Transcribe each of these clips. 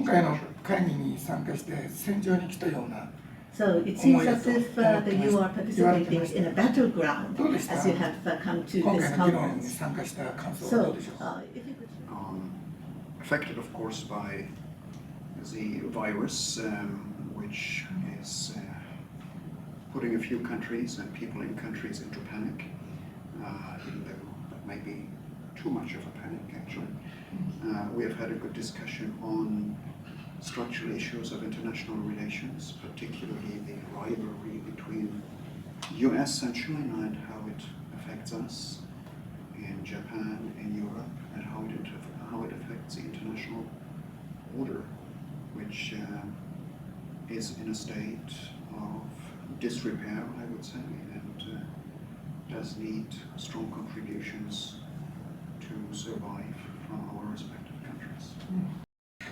回の会議に参加して戦場に来たような So it seems as if that you are participating in a battleground どうでした as you have come to 今 this 回の議論に conference. 参加した感想はど So, うでしょう if you could... Affected, of course, by the virus, which is putting a few countries and people in countries into panic, even though that may be too much of a panic, actually. We have had a good discussion on structural issues of international relations, particularly the rivalry between US and China and how it affects us in Japan, in Europe, and how it affects the international order, which is in a state of disrepair, I would say, and does need strong contributions to survive from our respective countries.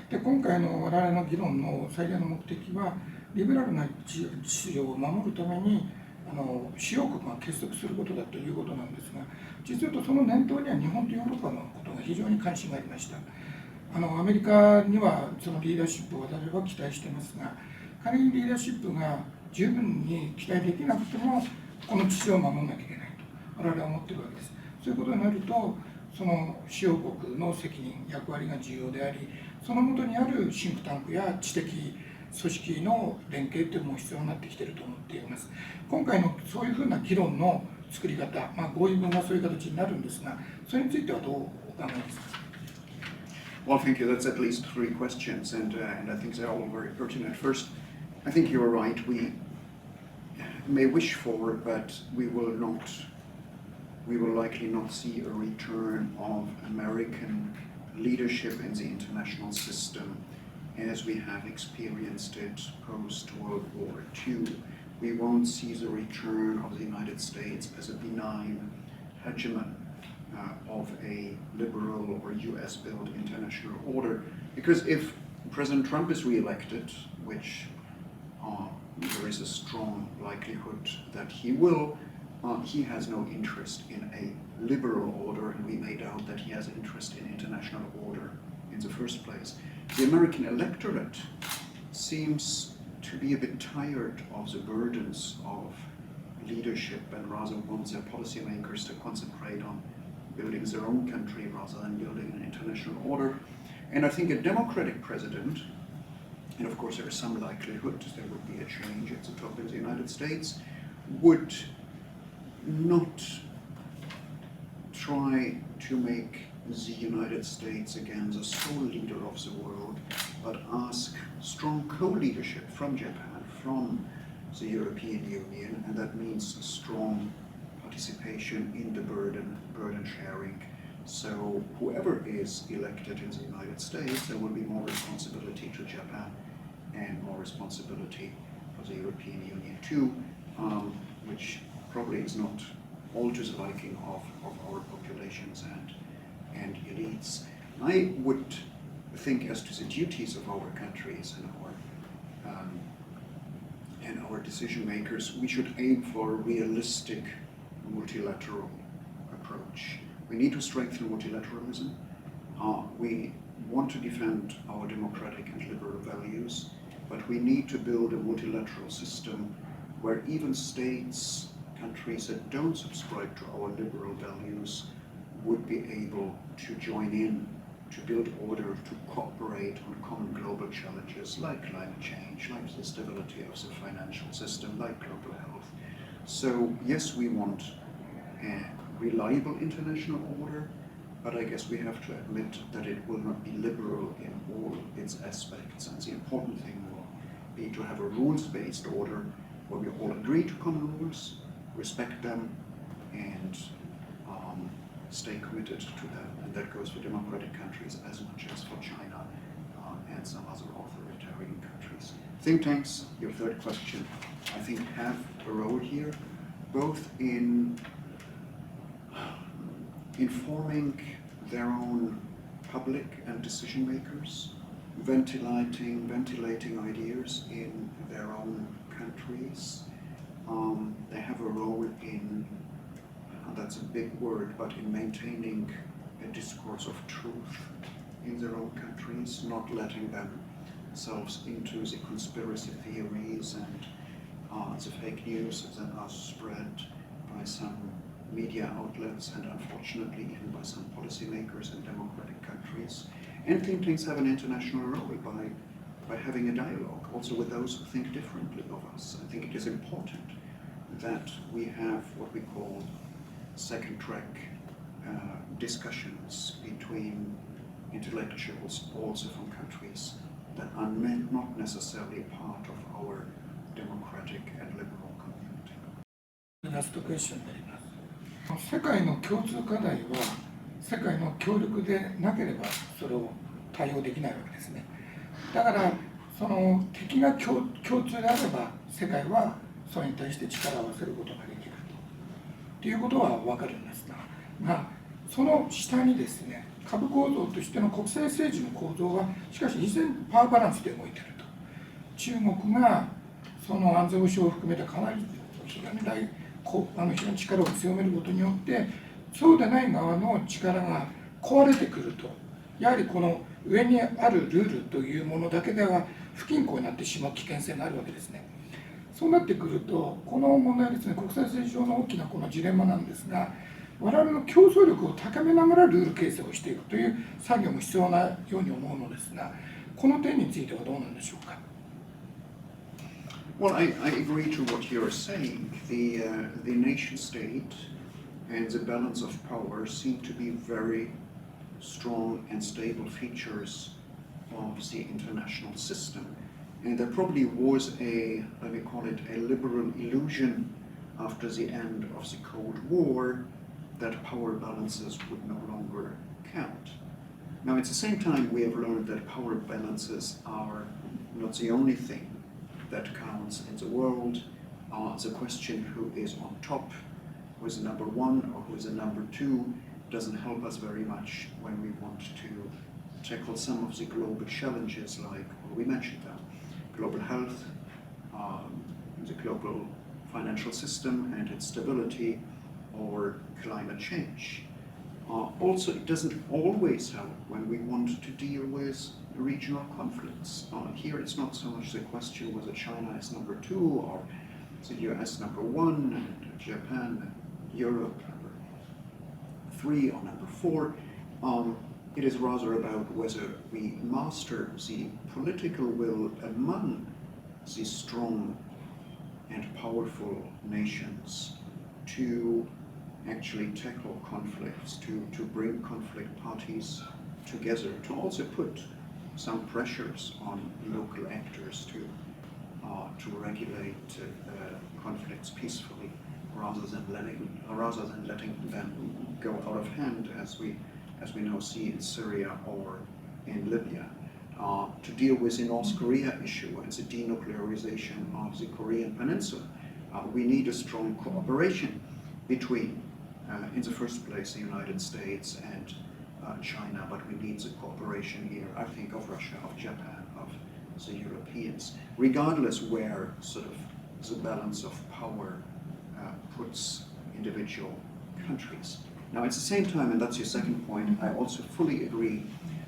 で今回の我々の議論の最大の目的は、リベラルな秩序を守るために主要国が結束することだということなんですが、実は言うとその念頭には日本とヨーロッパのことが非常に関心がありました。アメリカにはそのリーダーシップを我々は期待していますが、仮にリーダーシップが十分に期待できなくても、この秩序を守らなきゃいけないと我々は思っているわけです。そういうことになると、その主要国の責任、役割が重要であり、その下にあるシンクタンクや知的組織の連携というのも必要になってきていると思っています。今回のそういうふうな議論の作り方、合意文はそういう形になるんですが、それについてはどうお考えですか。Well, thank you. That's at least 3 questions, and I think they're all very pertinent. First, I think you're right. We may wish for, but we will likely not see a return of American leadership in the international system as we have experienced it post-World War II. We won't see the return of the United States as a benign hegemon of a liberal or US-built international order. Because if President Trump is re-elected, which there is a strong likelihood that he will, he has no interest in a liberal order, and we may doubt that he has interest in international order in the first place. The American electorate seems to be a bit tired of the burdens of leadership and rather wants their policymakers to concentrate on building their own country rather than building an international order. And I think a democratic president, and of course there is some likelihood there would be a change at the top of the United States, would not try to make the United States again the sole leader of the world, but ask strong co-leadership from Japan, from the European Union, and that means strong participation in the burden sharing. So whoever is elected in the United States, there will be more responsibility to Japan and more responsibility for the European Union too, which probably is not all to the liking of our populations and elites. I would think as to the duties of our countries and our decision makers, we should aim for a realistic multilateral approach. We need to strengthen multilateralism. We want to defend our democratic and liberal values, but we need to build a multilateral system where even states, countries that don't subscribe to our liberal values would be able to join in to build order, to cooperate on common global challenges like climate change, like the stability of the financial system, like global health. So yes, we want a reliable international order, but I guess we have to admit that it will not be liberal in all its aspects, and the important thing will be to have a rules-based order where we all agree to common rules, respect them, and stay committed to them. And that goes for democratic countries as much as for China and some other authoritarian countries. Think tanks, your third question, I think have a role here, both in informing their own public and decision makers, ventilating ideas in their own countries. They have a role in, that's a big word, but in maintaining a discourse of truth in their own countries, not letting them themselves into the conspiracy theories and the fake news that are spread by some media outlets and unfortunately even by some policymakers in democratic countries. And think tanks have an international role by having a dialogue also with those who think differently of us. I think it is important that we have what we call second track discussions between intellectuals also from countries that are not necessarily part of our democratic and liberal community. ラストクエスチョンになります。世界の共通課題は世界の協力でなければそれを対応できないわけですね。だからその敵が共通であれば世界はそれに対して力を合わせることができるということは分かるんですが、その下にですね、下部構造としての国際政治の構造はしかし依然パワーバランスで動いていると。中国がその安全保障を含めたかなり非常に力を強めることによってそうでない側の力が壊れてくると、やはりこの上にあるルールというものだけでは不均衡になってしまう危険性があるわけですね。そうなってくるとこの問題はですね、国際政治上の大きなこのジレンマなんですが、我々の競争力を高めながらルール形成をしていくという作業も必要なように思うのですが、この点についてはどうなんでしょうか。Well, I agree to what you're saying. The nation state and the balance of power seem to be very strong and stable features of the international system. And there probably was let me call it a liberal illusion after the end of the Cold War that power balances would no longer count. Now, at the same time, we have learned that power balances are not the only thing that counts in the world. The question who is on top, who is the number one or who is the number two, doesn't help us very much when we want to tackle some of the global challenges like, well, we mentioned them, global health, the global financial system and its stability, or climate change. Also, it doesn't always help when we want to deal with regional conflicts. Here it's not so much the question whether China is number two or the US number one and Japan and Europe number three or number four. It is rather about whether we master the political will among these strong and powerful nations to actually tackle conflicts, to bring conflict parties together, to also put some pressures on local actors to regulate conflicts peacefully, rather than letting them go out of hand, as we now see in Syria or in Libya. To deal with the North Korea issue and the denuclearization of the Korean Peninsula, we need a strong cooperation between, in the first place, the United States and China, but we need the cooperation here, I think, of Russia, of Japan, of the Europeans, regardless where sort of the balance of power puts individual countries. Now, at the same time, and that's your second point, I also fully agree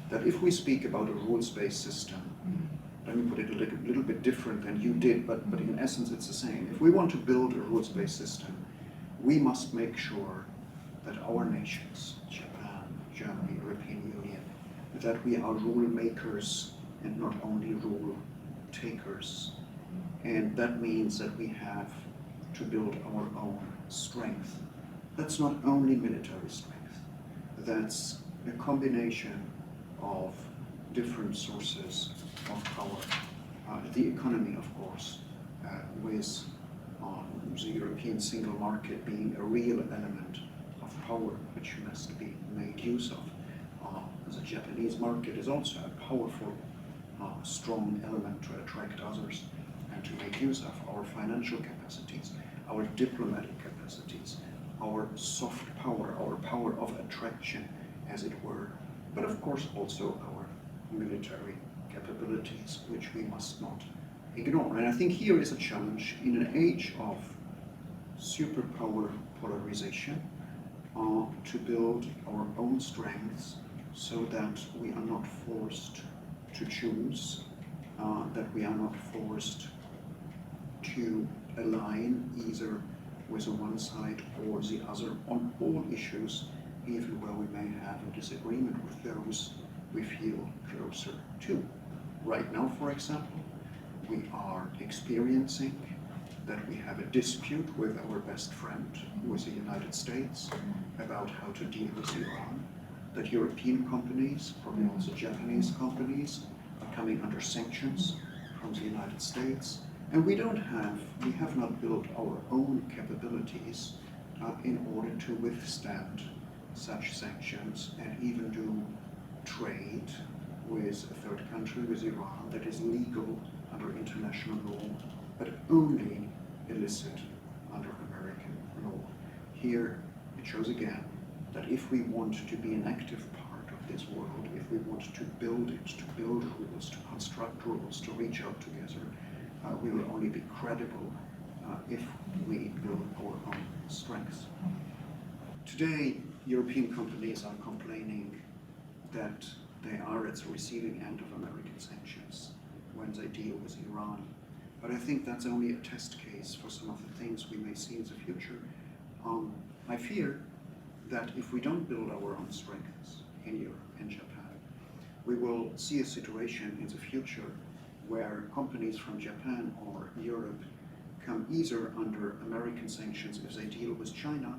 that if we speak about a rules-based system, let me put it a little bit different than you did, but in essence it's the same. If we want to build a rules-based system, we must make sure that our nations, Japan, Germany, European Union, that we are rule makers and not only rule takers. And that means that we have to build our own strength. That's not only military strength, that's a combination of different sources of power. The economy, of course, with the European single market being a real element of power which must be made use of. The Japanese market is also a powerful, strong element to attract others and to make use of our financial capacities, our diplomatic capacities, our soft power, our power of attraction, as it were, but of course also our military capabilities, which we must not ignore. And I think here is a challenge in an age of superpower polarization to build our own strengths so that we are not forced to choose that we are not forced to align either with one side or the other on all issues, even where we may have a disagreement with those we feel closer to. Right now, for example, we are experiencing that we have a dispute with our best friend, with the United States, about how to deal with Iran, that European companies, probably also Japanese companies, are coming under sanctions from the United States. And we have not built our own capabilities in order to withstand such sanctions and even do trade with a third country, with Iran, that is legal under international law, but only illicit under American law. Here it shows again that if we want to be an active part of this world, if we want to build it, to build rules, to construct rules, to reach out together, we will only be credible if we build our own strengths. Today, European companies are complaining that they are at the receiving end of American sanctions when they deal with Iran. But I think that's only a test case for some of the things we may see in the future. I fear that if we don't build our own strengths in Europe and Japan, we will see a situation in the future where companies from Japan or Europe come either under American sanctions if they deal with China,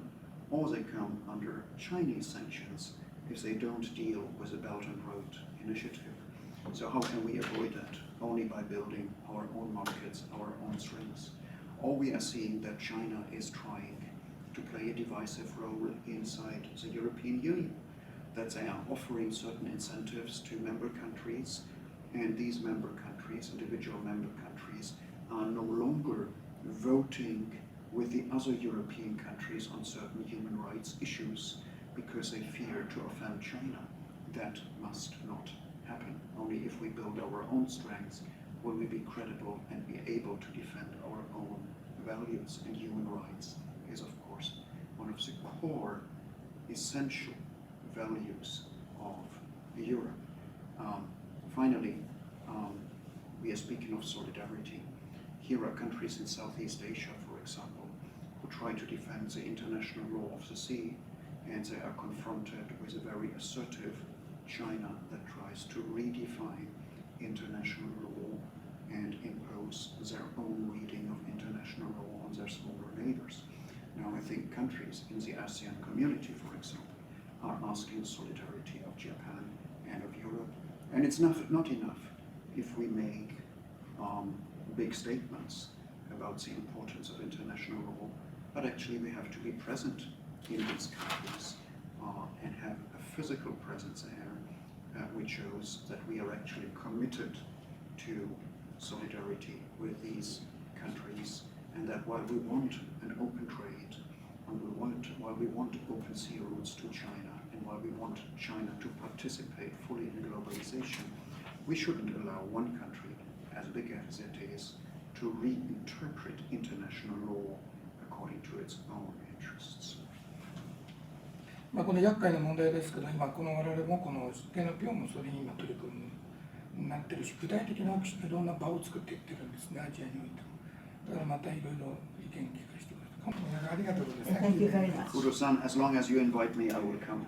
or they come under Chinese sanctions if they don't deal with the Belt and Road Initiative. So how can we avoid that? Only by building our own markets, our own strengths. Or we are seeing that China is trying to play a divisive role inside the European Union, that they are offering certain incentives to member countries, and these member countries, individual member countries, are no longer voting with the other European countries on certain human rights issues because they fear to offend China. That must not happen. Only if we build our own strengths will we be credible and be able to defend our own values. And human rights is, of course, one of the core, essential values of Europe. Finally, we are speaking of solidarity. Here are countries in Southeast Asia, for example, who try to defend the international law of the sea, and they are confronted with a very assertive China that tries to redefine international law and impose their own reading of international law on their smaller neighbors. Now, I think countries in the ASEAN community, for example, are asking solidarity of Japan and of Europe. And it's not enough if we make big statements about the importance of international law, but actually we have to be present in these countries and have a physical presence there, which shows that we are actually committed to solidarity with these countries, and that while we want an open trade, and while we want open sea routes to China, and while we want China to participate fully in globalization, we shouldn't allow one country, as big as it is, to reinterpret international law according to its own interests. この厄介な問題ですけど、今我々もこの SWP もそれに今取り組むなってるし、具体的ないろんな場を作っていってるんですね、アジアにおいても。だからまたいろいろ意見聞かせてくれて、ありがとうございます。Thank you very much. Kudo-san, as long as you invite me, I will come.